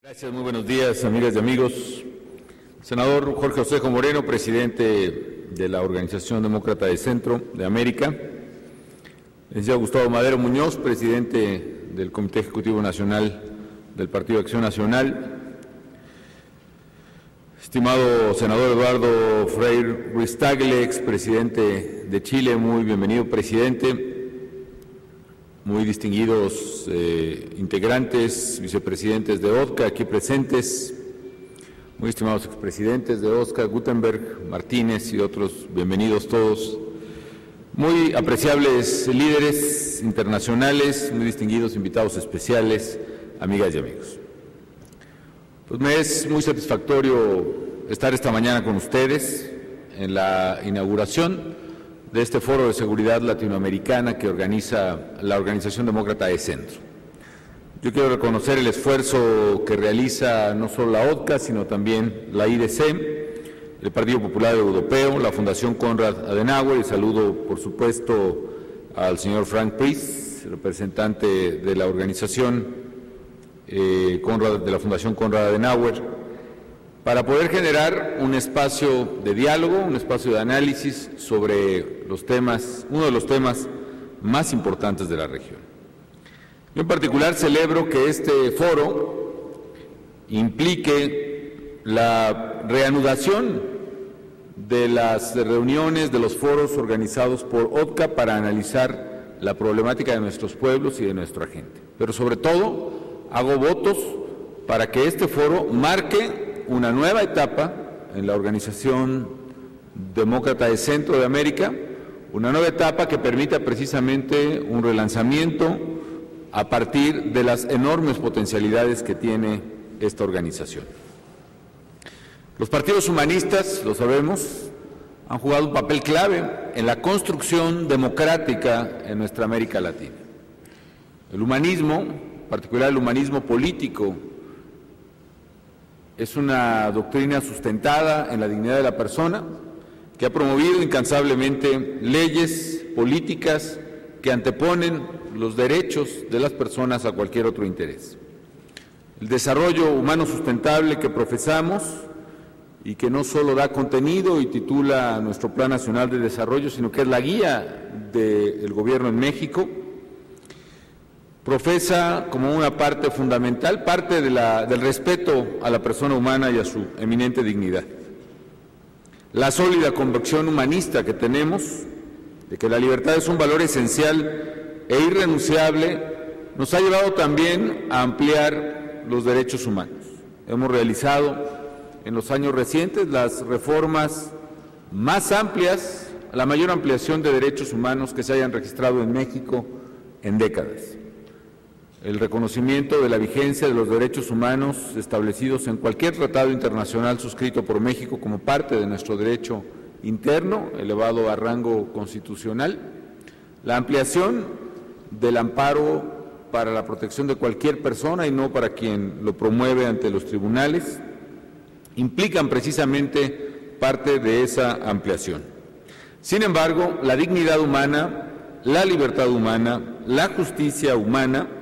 Gracias, muy buenos días, amigas y amigos. Senador Jorge Osejo Moreno, presidente de la Organización Demócrata de Centro de América. Licenciado Gustavo Madero Muñoz, presidente del Comité Ejecutivo Nacional del Partido Acción Nacional. Estimado senador Eduardo Frei Ruiz-Tagle, expresidente de Chile, muy bienvenido, presidente. Muy distinguidos integrantes, vicepresidentes de ODCA aquí presentes, muy estimados expresidentes de ODCA, Gutenberg, Martínez y otros, bienvenidos todos. Muy apreciables líderes internacionales, muy distinguidos invitados especiales, amigas y amigos. Pues me es muy satisfactorio estar esta mañana con ustedes en la inauguración de este Foro de Seguridad Latinoamericana que organiza la Organización Demócrata de Centro. Yo quiero reconocer el esfuerzo que realiza no solo la ODCA, sino también la IDC, el Partido Popular Europeo, la Fundación Konrad Adenauer, y saludo, por supuesto, al señor Frank Priest, representante de la organización de la Fundación Konrad Adenauer, para poder generar un espacio de diálogo, un espacio de análisis sobre los temas, uno de los temas más importantes de la región. Yo en particular celebro que este foro implique la reanudación de las reuniones, de los foros organizados por ODCA para analizar la problemática de nuestros pueblos y de nuestra gente. Pero sobre todo, hago votos para que este foro marque una nueva etapa en la Organización Demócrata de Centro de América, una nueva etapa que permita precisamente un relanzamiento a partir de las enormes potencialidades que tiene esta organización. Los partidos humanistas, lo sabemos, han jugado un papel clave en la construcción democrática en nuestra América Latina. El humanismo, en particular el humanismo político, es una doctrina sustentada en la dignidad de la persona, que ha promovido incansablemente leyes, políticas que anteponen los derechos de las personas a cualquier otro interés. El desarrollo humano sustentable que profesamos y que no solo da contenido y titula nuestro Plan Nacional de Desarrollo, sino que es la guía del Gobierno en México, profesa como una parte fundamental, parte del respeto a la persona humana y a su eminente dignidad. La sólida convicción humanista que tenemos de que la libertad es un valor esencial e irrenunciable nos ha llevado también a ampliar los derechos humanos. Hemos realizado en los años recientes las reformas más amplias, la mayor ampliación de derechos humanos que se hayan registrado en México en décadas. El reconocimiento de la vigencia de los derechos humanos establecidos en cualquier tratado internacional suscrito por México como parte de nuestro derecho interno, elevado a rango constitucional, la ampliación del amparo para la protección de cualquier persona y no para quien lo promueve ante los tribunales, implican precisamente parte de esa ampliación. Sin embargo, la dignidad humana, la libertad humana, la justicia humana,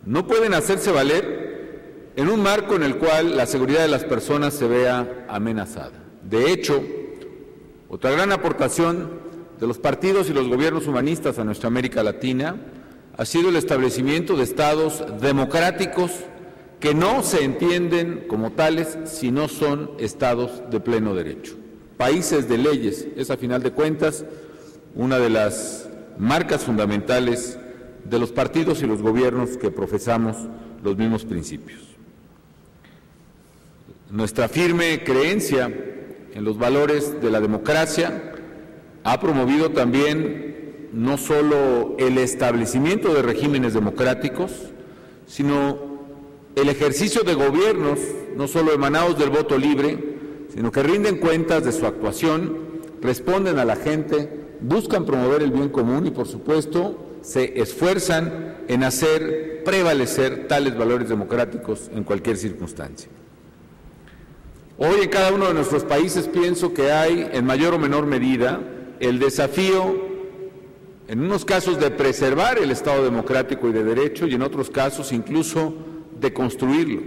no pueden hacerse valer en un marco en el cual la seguridad de las personas se vea amenazada. De hecho, otra gran aportación de los partidos y los gobiernos humanistas a nuestra América Latina ha sido el establecimiento de estados democráticos que no se entienden como tales si no son estados de pleno derecho. Países de leyes, es a final de cuentas una de las marcas fundamentales de los partidos y los gobiernos que profesamos los mismos principios. Nuestra firme creencia en los valores de la democracia ha promovido también no solo el establecimiento de regímenes democráticos, sino el ejercicio de gobiernos no solo emanados del voto libre, sino que rinden cuentas de su actuación, responden a la gente, buscan promover el bien común y, por supuesto, se esfuerzan en hacer prevalecer tales valores democráticos en cualquier circunstancia. Hoy en cada uno de nuestros países pienso que hay, en mayor o menor medida, el desafío, en unos casos de preservar el Estado democrático y de derecho y en otros casos incluso de construirlo.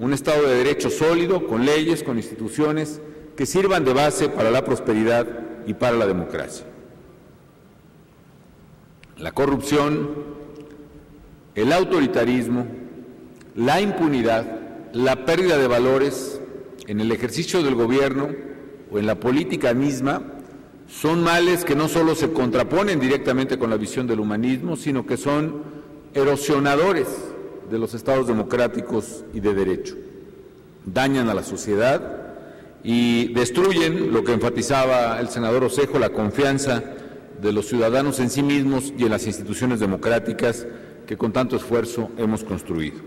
un Estado de Derecho sólido, con leyes, con instituciones que sirvan de base para la prosperidad y para la democracia. La corrupción, el autoritarismo, la impunidad, la pérdida de valores en el ejercicio del gobierno o en la política misma son males que no solo se contraponen directamente con la visión del humanismo, sino que son erosionadores de los estados democráticos y de derecho. Dañan a la sociedad y destruyen, lo que enfatizaba el senador Osejo, la confianza de los ciudadanos en sí mismos y en las instituciones democráticas que con tanto esfuerzo hemos construido.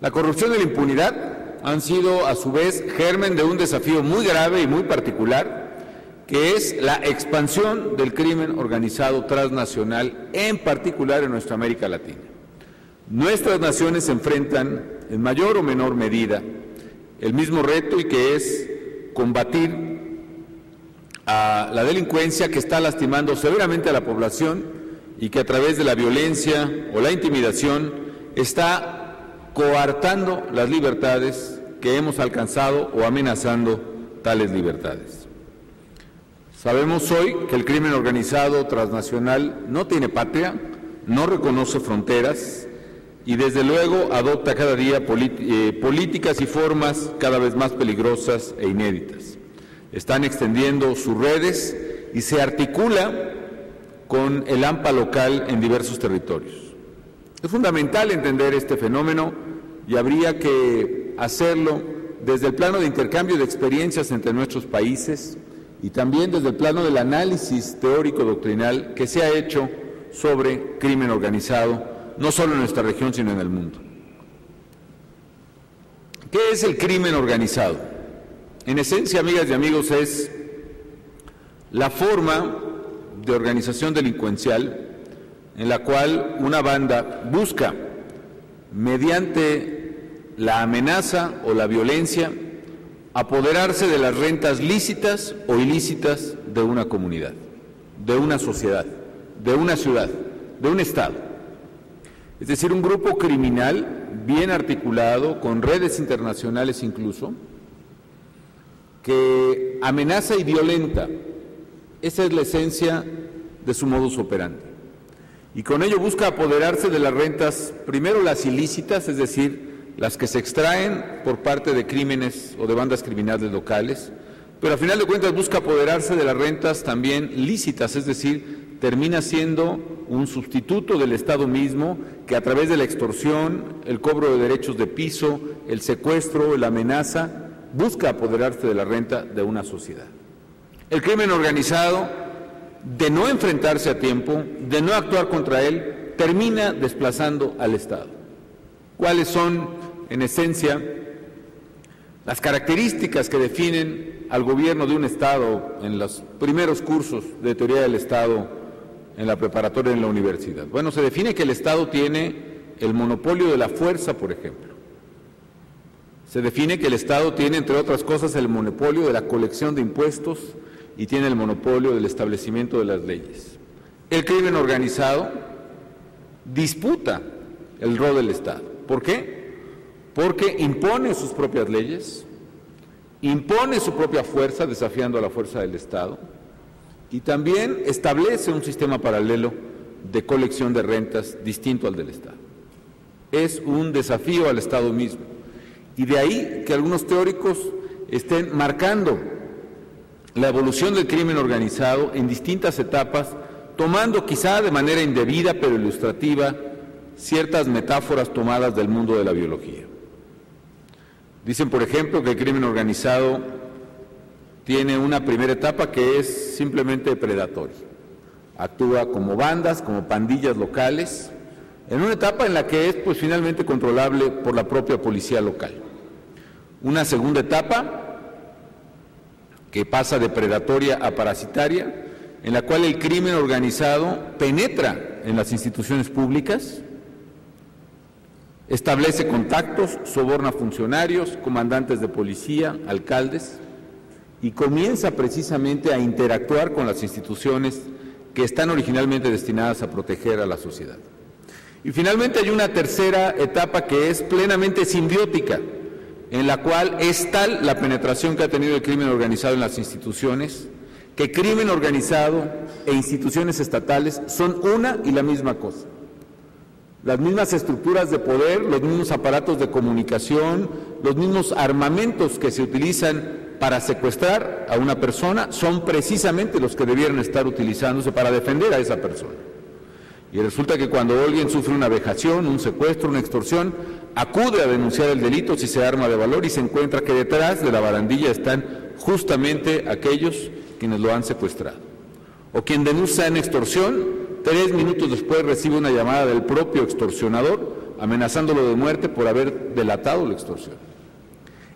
La corrupción y la impunidad han sido, a su vez, germen de un desafío muy grave y muy particular, que es la expansión del crimen organizado transnacional, en particular en nuestra América Latina. Nuestras naciones se enfrentan, en mayor o menor medida, el mismo reto, y que es combatir a la delincuencia que está lastimando severamente a la población y que a través de la violencia o la intimidación está coartando las libertades que hemos alcanzado o amenazando tales libertades. Sabemos hoy que el crimen organizado transnacional no tiene patria, no reconoce fronteras y desde luego adopta cada día políticas y formas cada vez más peligrosas e inéditas. Están extendiendo sus redes y se articula con el AMPA local en diversos territorios. Es fundamental entender este fenómeno y habría que hacerlo desde el plano de intercambio de experiencias entre nuestros países y también desde el plano del análisis teórico-doctrinal que se ha hecho sobre crimen organizado, no solo en nuestra región, sino en el mundo. ¿Qué es el crimen organizado? En esencia, amigas y amigos, es la forma de organización delincuencial en la cual una banda busca, mediante la amenaza o la violencia, apoderarse de las rentas lícitas o ilícitas de una comunidad, de una sociedad, de una ciudad, de un estado. Es decir, un grupo criminal bien articulado, con redes internacionales incluso, que amenaza y violenta. Esa es la esencia de su modus operandi. Y con ello busca apoderarse de las rentas, primero las ilícitas, es decir, las que se extraen por parte de crímenes o de bandas criminales locales, pero a final de cuentas busca apoderarse de las rentas también lícitas, es decir, termina siendo un sustituto del Estado mismo que a través de la extorsión, el cobro de derechos de piso, el secuestro, la amenaza, busca apoderarse de la renta de una sociedad. El crimen organizado, de no enfrentarse a tiempo, de no actuar contra él, termina desplazando al Estado. ¿Cuáles son, en esencia, las características que definen al gobierno de un Estado en los primeros cursos de teoría del Estado en la preparatoria en la universidad? Bueno, se define que el Estado tiene el monopolio de la fuerza, por ejemplo. Se define que el Estado tiene, entre otras cosas, el monopolio de la colección de impuestos y tiene el monopolio del establecimiento de las leyes. El crimen organizado disputa el rol del Estado. ¿Por qué? Porque impone sus propias leyes, impone su propia fuerza, desafiando a la fuerza del Estado, y también establece un sistema paralelo de colección de rentas distinto al del Estado. Es un desafío al Estado mismo. Y de ahí que algunos teóricos estén marcando la evolución del crimen organizado en distintas etapas, tomando quizá de manera indebida pero ilustrativa ciertas metáforas tomadas del mundo de la biología. Dicen, por ejemplo, que el crimen organizado tiene una primera etapa que es simplemente predatoria. Actúa como bandas, como pandillas locales, en una etapa en la que es pues finalmente controlable por la propia policía local. Una segunda etapa que pasa de predatoria a parasitaria, en la cual el crimen organizado penetra en las instituciones públicas, establece contactos, soborna funcionarios, comandantes de policía, alcaldes, y comienza precisamente a interactuar con las instituciones que están originalmente destinadas a proteger a la sociedad. Y finalmente hay una tercera etapa que es plenamente simbiótica, en la cual es tal la penetración que ha tenido el crimen organizado en las instituciones, que crimen organizado e instituciones estatales son una y la misma cosa. Las mismas estructuras de poder, los mismos aparatos de comunicación, los mismos armamentos que se utilizan para secuestrar a una persona son precisamente los que debieran estar utilizándose para defender a esa persona. Y resulta que cuando alguien sufre una vejación, un secuestro, una extorsión, acude a denunciar el delito si se arma de valor y se encuentra que detrás de la barandilla están justamente aquellos quienes lo han secuestrado. O quien denuncia en extorsión, 3 minutos después recibe una llamada del propio extorsionador amenazándolo de muerte por haber delatado la extorsión.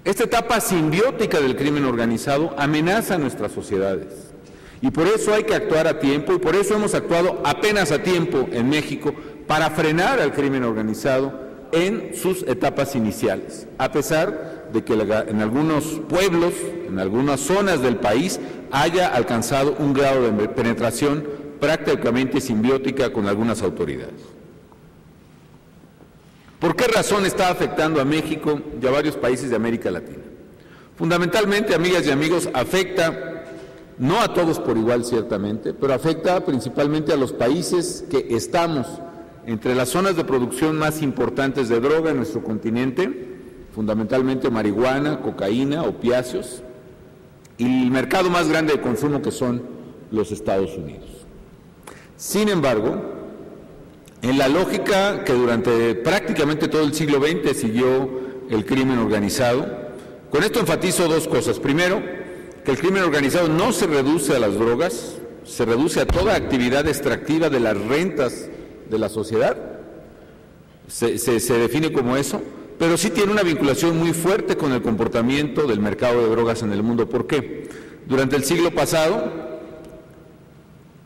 Esta etapa simbiótica del crimen organizado amenaza a nuestras sociedades y por eso hay que actuar a tiempo y por eso hemos actuado apenas a tiempo en México para frenar al crimen organizado en sus etapas iniciales, a pesar de que en algunos pueblos, en algunas zonas del país, haya alcanzado un grado de penetración prácticamente simbiótica con algunas autoridades. ¿Por qué razón está afectando a México y a varios países de América Latina? Fundamentalmente, amigas y amigos, afecta, no a todos por igual ciertamente, pero afecta principalmente a los países que estamos entre las zonas de producción más importantes de droga en nuestro continente, fundamentalmente marihuana, cocaína, opiáceos, y el mercado más grande de consumo que son los Estados Unidos. Sin embargo, en la lógica que durante prácticamente todo el siglo XX siguió el crimen organizado, con esto enfatizo dos cosas. Primero, que el crimen organizado no se reduce a las drogas, se reduce a toda actividad extractiva de las rentas de la sociedad, se define como eso, pero sí tiene una vinculación muy fuerte con el comportamiento del mercado de drogas en el mundo. ¿Por qué? Durante el siglo pasado,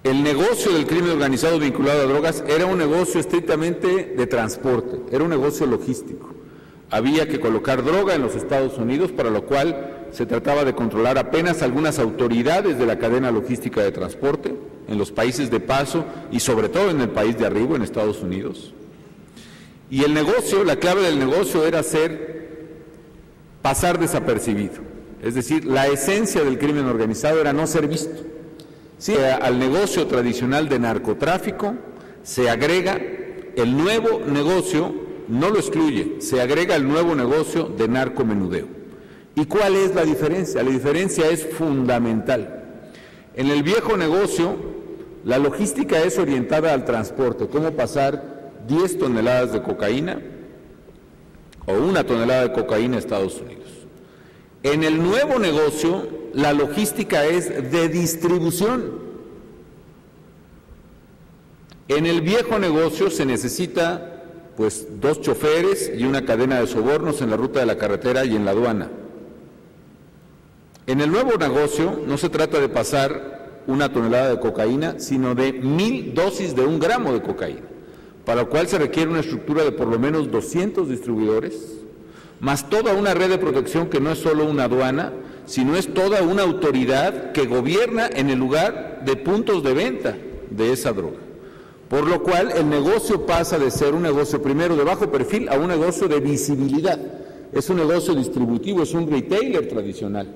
el negocio del crimen organizado vinculado a drogas era un negocio estrictamente de transporte, era un negocio logístico. Había que colocar droga en los Estados Unidos, para lo cual se trataba de controlar apenas algunas autoridades de la cadena logística de transporte, en los países de paso y sobre todo en el país de arribo, en Estados Unidos. Y el negocio, la clave del negocio era pasar desapercibido. Es decir, la esencia del crimen organizado era no ser visto. Sí, al negocio tradicional de narcotráfico se agrega el nuevo negocio, no lo excluye, se agrega el nuevo negocio de narcomenudeo. ¿Y cuál es la diferencia? La diferencia es fundamental. En el viejo negocio, la logística es orientada al transporte, cómo pasar 10 toneladas de cocaína o 1 tonelada de cocaína a Estados Unidos. En el nuevo negocio, la logística es de distribución. En el viejo negocio se necesita, pues, 2 choferes y una cadena de sobornos en la ruta de la carretera y en la aduana. En el nuevo negocio no se trata de pasar 1 tonelada de cocaína, sino de 1000 dosis de 1 gramo de cocaína, para lo cual se requiere una estructura de por lo menos 200 distribuidores, más toda una red de protección que no es solo una aduana, sino es toda una autoridad que gobierna en el lugar de puntos de venta de esa droga. Por lo cual el negocio pasa de ser un negocio primero de bajo perfil a un negocio de visibilidad. Es un negocio distributivo, es un retailer tradicional,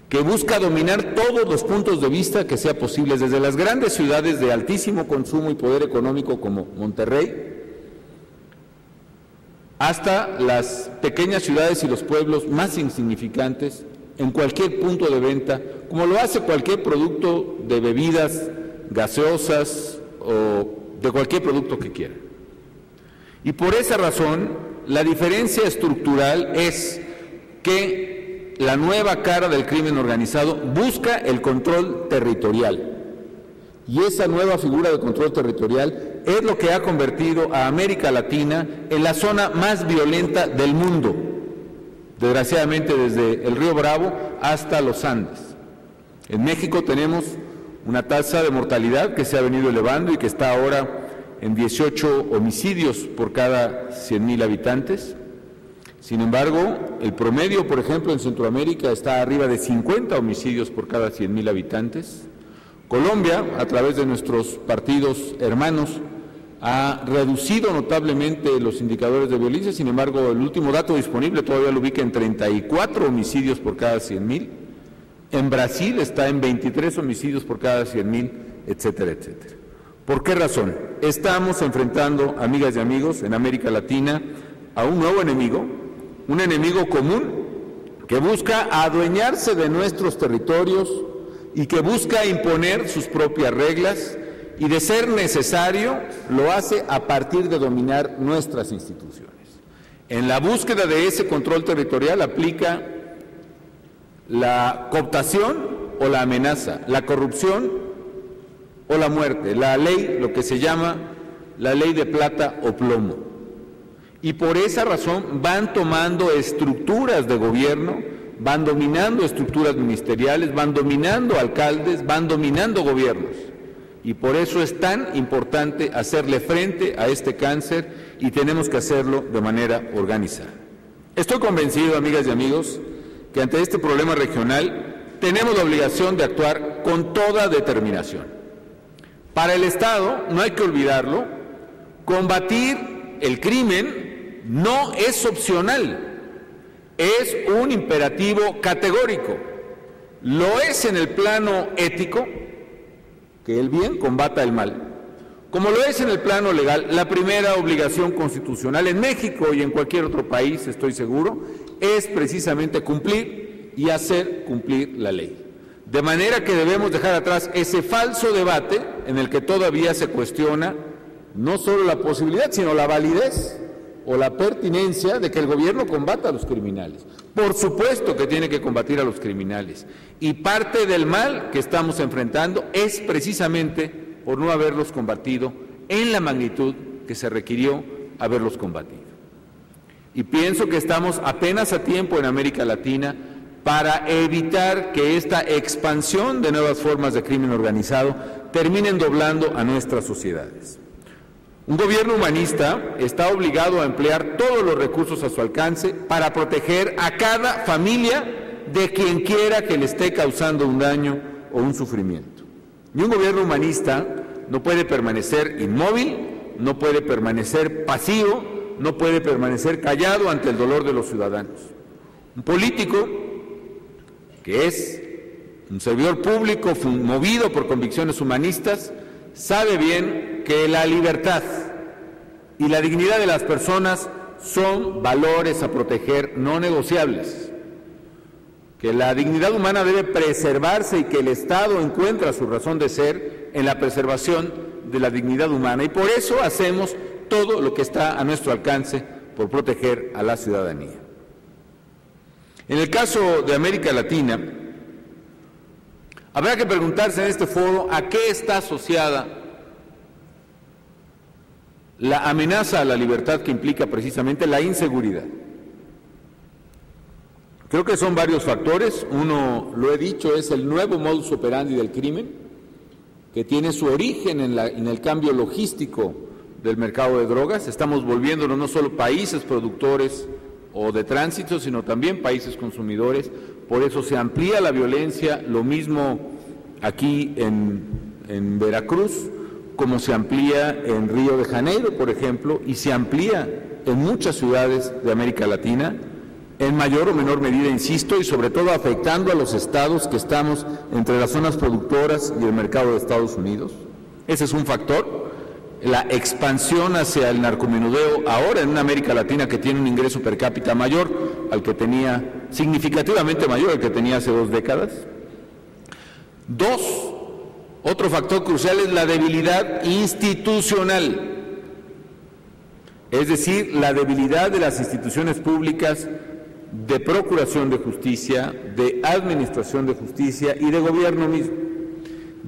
que busca dominar todos los puntos de vista que sea posible, desde las grandes ciudades de altísimo consumo y poder económico como Monterrey, hasta las pequeñas ciudades y los pueblos más insignificantes, en cualquier punto de venta, como lo hace cualquier producto de bebidas gaseosas o de cualquier producto que quiera. Y por esa razón, la diferencia estructural es que la nueva cara del crimen organizado busca el control territorial. Y esa nueva figura de control territorial es lo que ha convertido a América Latina en la zona más violenta del mundo, desgraciadamente desde el río Bravo hasta los Andes. En México tenemos una tasa de mortalidad que se ha venido elevando y que está ahora en 18 homicidios por cada 100,000 habitantes. Sin embargo, el promedio, por ejemplo, en Centroamérica está arriba de 50 homicidios por cada 100,000 habitantes. Colombia, a través de nuestros partidos hermanos, ha reducido notablemente los indicadores de violencia. Sin embargo, el último dato disponible todavía lo ubica en 34 homicidios por cada 100,000. En Brasil está en 23 homicidios por cada 100,000, etcétera, etcétera. ¿Por qué razón? Estamos enfrentando, amigas y amigos, en América Latina a un nuevo enemigo, un enemigo común que busca adueñarse de nuestros territorios y que busca imponer sus propias reglas y, de ser necesario, lo hace a partir de dominar nuestras instituciones. En la búsqueda de ese control territorial aplica la cooptación o la amenaza, la corrupción o la muerte, la ley, lo que se llama la ley de plata o plomo. Y por esa razón van tomando estructuras de gobierno, van dominando estructuras ministeriales, van dominando alcaldes, van dominando gobiernos. Y por eso es tan importante hacerle frente a este cáncer y tenemos que hacerlo de manera organizada. Estoy convencido, amigas y amigos, que ante este problema regional tenemos la obligación de actuar con toda determinación. Para el Estado, no hay que olvidarlo, combatir el crimen no es opcional, es un imperativo categórico. Lo es en el plano ético, que el bien combata el mal, como lo es en el plano legal. La primera obligación constitucional en México y en cualquier otro país, estoy seguro, es precisamente cumplir y hacer cumplir la ley. De manera que debemos dejar atrás ese falso debate en el que todavía se cuestiona no solo la posibilidad, sino la validez o la pertinencia de que el gobierno combata a los criminales. Por supuesto que tiene que combatir a los criminales, y parte del mal que estamos enfrentando es precisamente por no haberlos combatido en la magnitud que se requirió haberlos combatido. Y pienso que estamos apenas a tiempo en América Latina para evitar que esta expansión de nuevas formas de crimen organizado terminen doblando a nuestras sociedades. Un gobierno humanista está obligado a emplear todos los recursos a su alcance para proteger a cada familia de quien quiera que le esté causando un daño o un sufrimiento. Y un gobierno humanista no puede permanecer inmóvil, no puede permanecer pasivo, no puede permanecer callado ante el dolor de los ciudadanos. Un político que es un servidor público movido por convicciones humanistas sabe bien que la libertad y la dignidad de las personas son valores a proteger no negociables, que la dignidad humana debe preservarse y que el Estado encuentra su razón de ser en la preservación de la dignidad humana, y por eso hacemos todo lo que está a nuestro alcance por proteger a la ciudadanía. En el caso de América Latina, habrá que preguntarse en este foro a qué está asociada la amenaza a la libertad que implica precisamente la inseguridad. Creo que son varios factores. Uno, lo he dicho, es el nuevo modus operandi del crimen, que tiene su origen en el cambio logístico del mercado de drogas. Estamos volviéndonos no solo países productores o de tránsito, sino también países consumidores. Por eso se amplía la violencia, lo mismo aquí en Veracruz, como se amplía en Río de Janeiro, por ejemplo, y se amplía en muchas ciudades de América Latina, en mayor o menor medida, insisto, y sobre todo afectando a los estados que estamos entre las zonas productoras y el mercado de Estados Unidos. Ese es un factor. La expansión hacia el narcomenudeo ahora en una América Latina que tiene un ingreso per cápita mayor al que tenía, significativamente mayor al que tenía hace 2 décadas. Otro factor crucial es la debilidad institucional, es decir, la debilidad de las instituciones públicas de procuración de justicia, de administración de justicia y de gobierno mismo.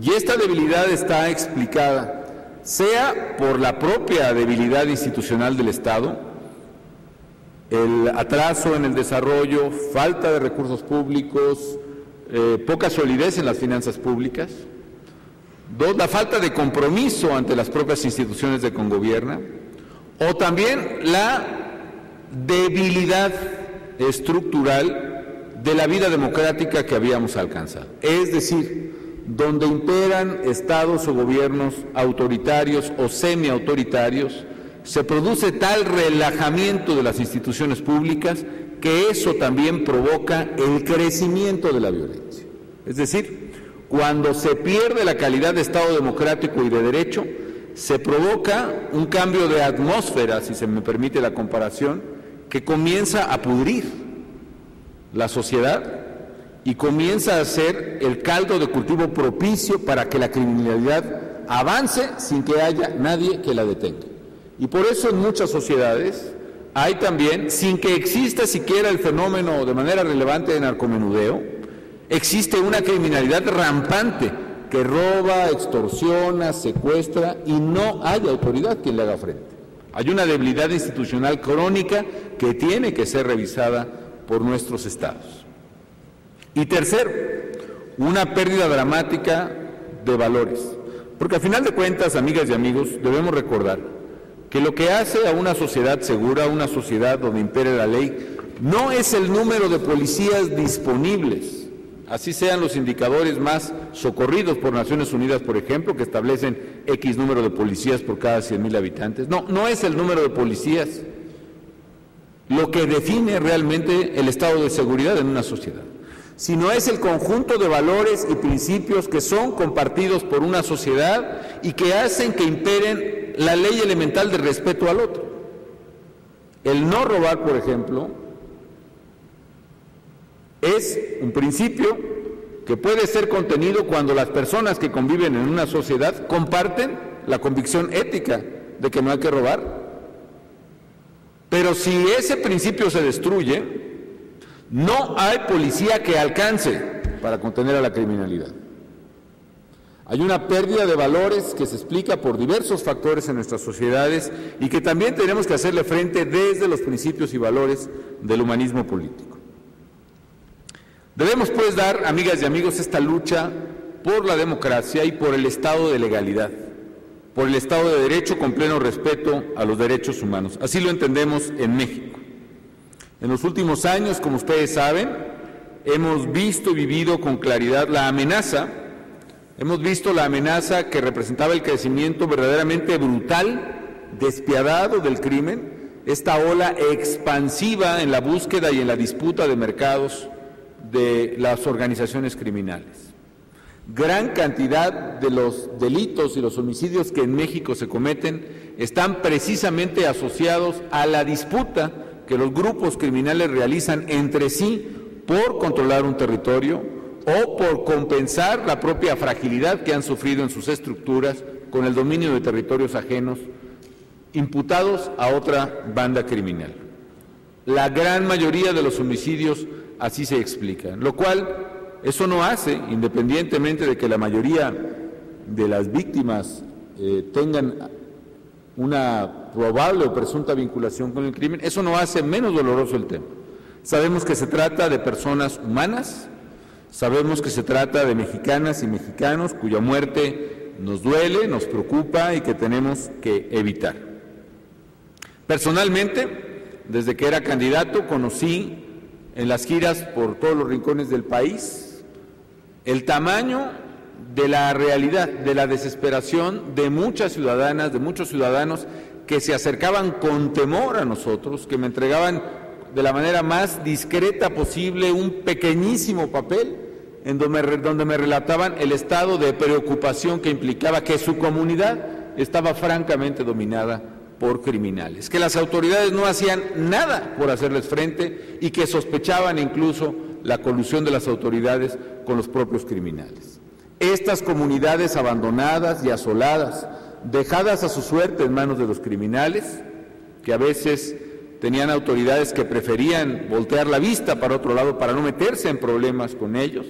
Y esta debilidad está explicada sea por la propia debilidad institucional del Estado, el atraso en el desarrollo, falta de recursos públicos, poca solidez en las finanzas públicas. 2, la falta de compromiso ante las propias instituciones de congobierna, o también la debilidad estructural de la vida democrática que habíamos alcanzado. Es decir, donde imperan estados o gobiernos autoritarios o semiautoritarios, se produce tal relajamiento de las instituciones públicas que eso también provoca el crecimiento de la violencia. Es decir, cuando se pierde la calidad de Estado democrático y de derecho, se provoca un cambio de atmósfera, si se me permite la comparación, que comienza a pudrir la sociedad y comienza a ser el caldo de cultivo propicio para que la criminalidad avance sin que haya nadie que la detenga. Y por eso en muchas sociedades hay también, sin que exista siquiera el fenómeno de manera relevante de narcomenudeo, existe una criminalidad rampante que roba, extorsiona, secuestra y no hay autoridad quien le haga frente. Hay una debilidad institucional crónica que tiene que ser revisada por nuestros estados. Y tercero, una pérdida dramática de valores. Porque al final de cuentas, amigas y amigos, debemos recordar que lo que hace a una sociedad segura, una sociedad donde impere la ley, no es el número de policías disponibles, así sean los indicadores más socorridos por Naciones Unidas, por ejemplo, que establecen X número de policías por cada 100,000 habitantes. No es el número de policías lo que define realmente el estado de seguridad en una sociedad, sino es el conjunto de valores y principios que son compartidos por una sociedad y que hacen que imperen la ley elemental de respeto al otro. El no robar, por ejemplo, es un principio que puede ser contenido cuando las personas que conviven en una sociedad comparten la convicción ética de que no hay que robar. Pero si ese principio se destruye, no hay policía que alcance para contener a la criminalidad. Hay una pérdida de valores que se explica por diversos factores en nuestras sociedades y que también tenemos que hacerle frente desde los principios y valores del humanismo político. Debemos pues dar, amigas y amigos, esta lucha por la democracia y por el Estado de legalidad, por el Estado de Derecho con pleno respeto a los derechos humanos. Así lo entendemos en México. En los últimos años, como ustedes saben, hemos visto y vivido con claridad la amenaza, que representaba el crecimiento verdaderamente brutal, despiadado del crimen, esta ola expansiva en la búsqueda y en la disputa de mercados de las organizaciones criminales. Gran cantidad de los delitos y los homicidios que en México se cometen están precisamente asociados a la disputa que los grupos criminales realizan entre sí por controlar un territorio o por compensar la propia fragilidad que han sufrido en sus estructuras con el dominio de territorios ajenos imputados a otra banda criminal. La gran mayoría de los homicidios así se explican, lo cual eso no hace, independientemente de que la mayoría de las víctimas tengan una probable o presunta vinculación con el crimen, eso no hace menos doloroso el tema. Sabemos que se trata de personas humanas, sabemos que se trata de mexicanas y mexicanos cuya muerte nos duele, nos preocupa y que tenemos que evitar. Personalmente, desde que era candidato, conocí en las giras por todos los rincones del país el tamaño de la realidad, de la desesperación de muchas ciudadanas, de muchos ciudadanos que se acercaban con temor a nosotros, que me entregaban de la manera más discreta posible un pequeñísimo papel en donde me relataban el estado de preocupación que implicaba que su comunidad estaba francamente dominada por criminales, que las autoridades no hacían nada por hacerles frente y que sospechaban incluso la colusión de las autoridades con los propios criminales. Estas comunidades abandonadas y asoladas, dejadas a su suerte en manos de los criminales, que a veces tenían autoridades que preferían voltear la vista para otro lado para no meterse en problemas con ellos,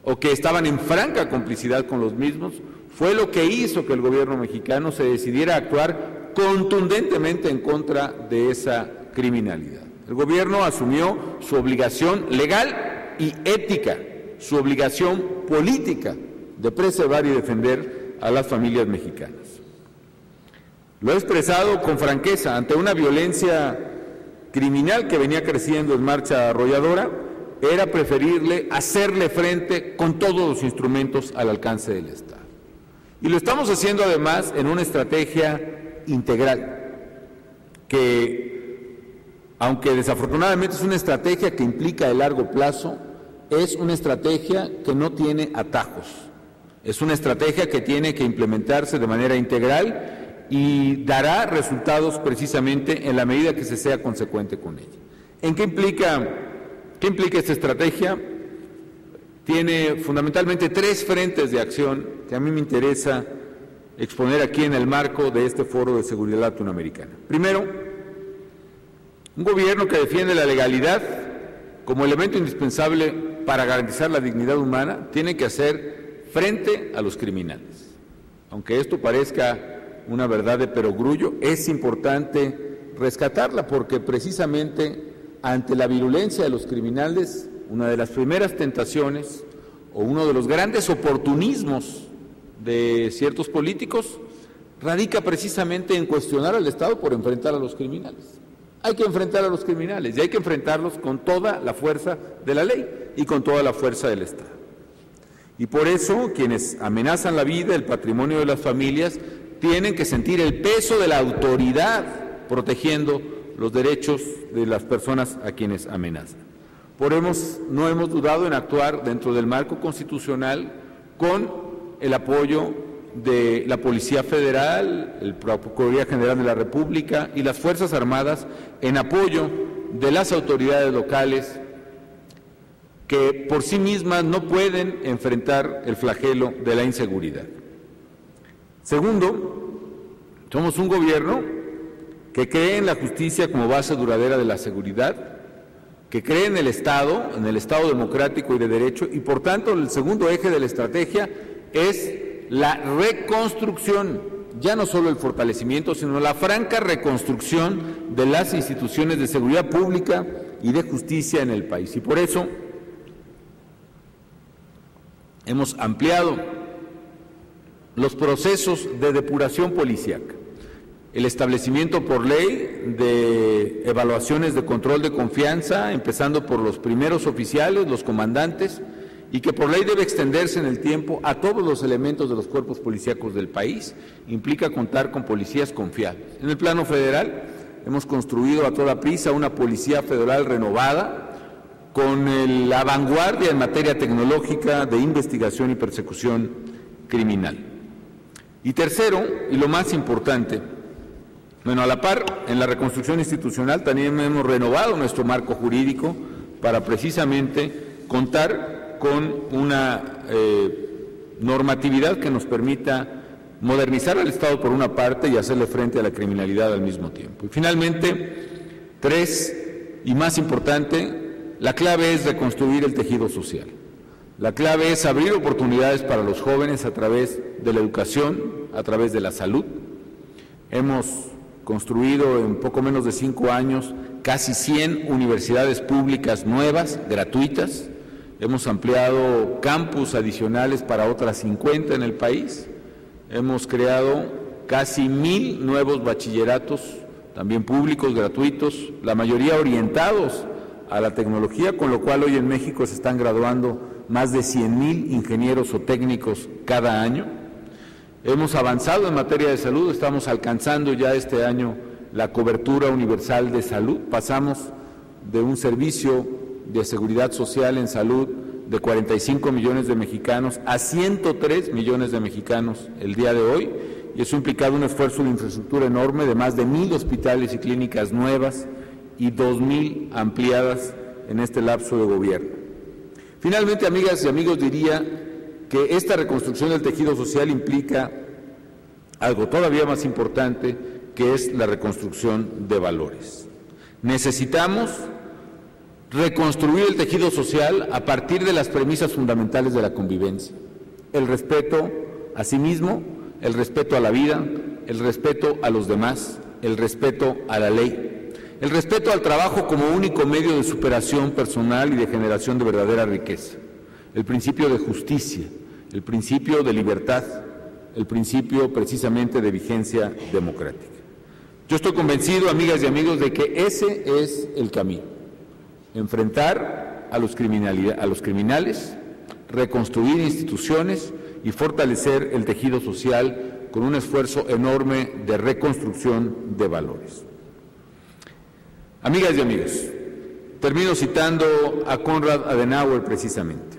o que estaban en franca complicidad con los mismos, fue lo que hizo que el gobierno mexicano se decidiera a actuar contundentemente en contra de esa criminalidad. El gobierno asumió su obligación legal y ética, su obligación política de preservar y defender a las familias mexicanas. Lo he expresado con franqueza ante una violencia criminal que venía creciendo en marcha arrolladora. era preferible hacerle frente con todos los instrumentos al alcance del Estado. Y lo estamos haciendo además en una estrategia integral, que aunque desafortunadamente es una estrategia que implica el largo plazo, es una estrategia que no tiene atajos, es una estrategia que tiene que implementarse de manera integral y dará resultados precisamente en la medida que se sea consecuente con ella. ¿En qué implica esta estrategia? Tiene fundamentalmente 3 frentes de acción que a mí me interesa exponer aquí en el marco de este Foro de Seguridad Latinoamericana. Primero, un gobierno que defiende la legalidad como elemento indispensable para garantizar la dignidad humana tiene que hacer frente a los criminales. Aunque esto parezca una verdad de perogrullo, es importante rescatarla porque precisamente ante la virulencia de los criminales, una de las primeras tentaciones o uno de los grandes oportunismos de ciertos políticos radica precisamente en cuestionar al Estado por enfrentar a los criminales. Hay que enfrentar a los criminales y hay que enfrentarlos con toda la fuerza de la ley y con toda la fuerza del Estado. Y por eso quienes amenazan la vida, el patrimonio de las familias, tienen que sentir el peso de la autoridad protegiendo los derechos de las personas a quienes amenazan. No hemos dudado en actuar dentro del marco constitucional con el apoyo de la Policía Federal, la Procuraduría General de la República y las Fuerzas Armadas en apoyo de las autoridades locales que por sí mismas no pueden enfrentar el flagelo de la inseguridad. Segundo, somos un gobierno que cree en la justicia como base duradera de la seguridad, que cree en el Estado democrático y de derecho, y por tanto el segundo eje de la estrategia es la reconstrucción, ya no solo el fortalecimiento, sino la franca reconstrucción de las instituciones de seguridad pública y de justicia en el país. Y por eso hemos ampliado los procesos de depuración policíaca, el establecimiento por ley de evaluaciones de control de confianza, empezando por los primeros oficiales, los comandantes, y que por ley debe extenderse en el tiempo a todos los elementos de los cuerpos policíacos del país, implica contar con policías confiables. En el plano federal hemos construido a toda prisa una policía federal renovada, con la vanguardia en materia tecnológica de investigación y persecución criminal. Y tercero, y lo más importante, a la par, en la reconstrucción institucional también hemos renovado nuestro marco jurídico para precisamente contar con una normatividad que nos permita modernizar al Estado por una parte y hacerle frente a la criminalidad al mismo tiempo. Y finalmente, 3, y más importante, la clave es reconstruir el tejido social. La clave es abrir oportunidades para los jóvenes a través de la educación, a través de la salud. Hemos construido en poco menos de 5 años casi 100 universidades públicas nuevas, gratuitas. Hemos ampliado campus adicionales para otras 50 en el país. Hemos creado casi 1000 nuevos bachilleratos, también públicos, gratuitos, la mayoría orientados a la tecnología, con lo cual hoy en México se están graduando más de 100,000 ingenieros o técnicos cada año. Hemos avanzado en materia de salud, estamos alcanzando ya este año la cobertura universal de salud. Pasamos de un servicio de seguridad social en salud de 45 millones de mexicanos a 103 millones de mexicanos el día de hoy, y eso ha implicado un esfuerzo de infraestructura enorme de más de 1,000 hospitales y clínicas nuevas y 2,000 ampliadas en este lapso de gobierno. Finalmente, amigas y amigos, diría que esta reconstrucción del tejido social implica algo todavía más importante, que es la reconstrucción de valores. Necesitamos reconstruir el tejido social a partir de las premisas fundamentales de la convivencia: el respeto a sí mismo, el respeto a la vida, el respeto a los demás, el respeto a la ley, el respeto al trabajo como único medio de superación personal y de generación de verdadera riqueza, el principio de justicia, el principio de libertad, el principio precisamente de vigencia democrática. Yo estoy convencido, amigas y amigos, de que ese es el camino: enfrentar a los criminales, reconstruir instituciones y fortalecer el tejido social con un esfuerzo enorme de reconstrucción de valores. Amigas y amigos, termino citando a Konrad Adenauer precisamente.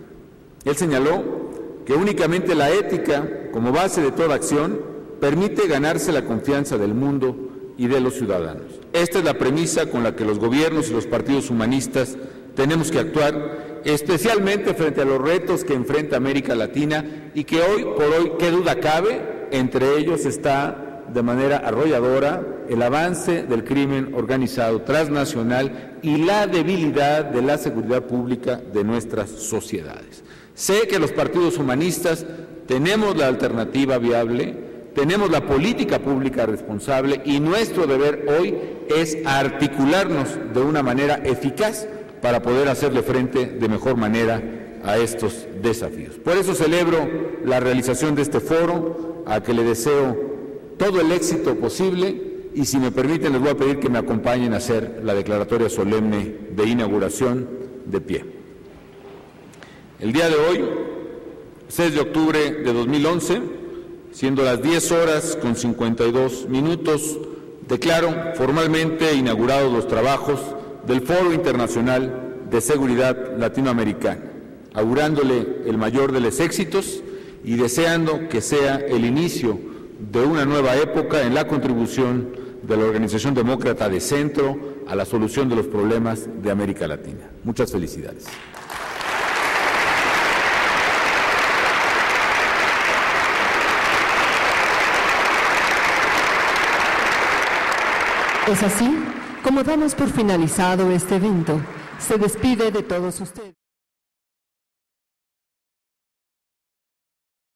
Él señaló que únicamente la ética, como base de toda acción, permite ganarse la confianza del mundo y de los ciudadanos. Esta es la premisa con la que los gobiernos y los partidos humanistas tenemos que actuar, especialmente frente a los retos que enfrenta América Latina y que hoy por hoy, qué duda cabe, entre ellos está de manera arrolladora el avance del crimen organizado transnacional y la debilidad de la seguridad pública de nuestras sociedades. Sé que los partidos humanistas tenemos la alternativa viable, tenemos la política pública responsable y nuestro deber hoy es articularnos de una manera eficaz para poder hacerle frente de mejor manera a estos desafíos. Por eso celebro la realización de este foro, a que le deseo todo el éxito posible y, si me permiten, les voy a pedir que me acompañen a hacer la declaratoria solemne de inauguración de pie. El día de hoy, 6 de octubre de 2011, siendo las 10:52, declaro formalmente inaugurados los trabajos del Foro Internacional de Seguridad Latinoamericana, augurándole el mayor de los éxitos y deseando que sea el inicio de una nueva época en la contribución de la Organización Demócrata de Centro a la solución de los problemas de América Latina. Muchas felicidades. Es así como damos por finalizado este evento. Se despide de todos ustedes.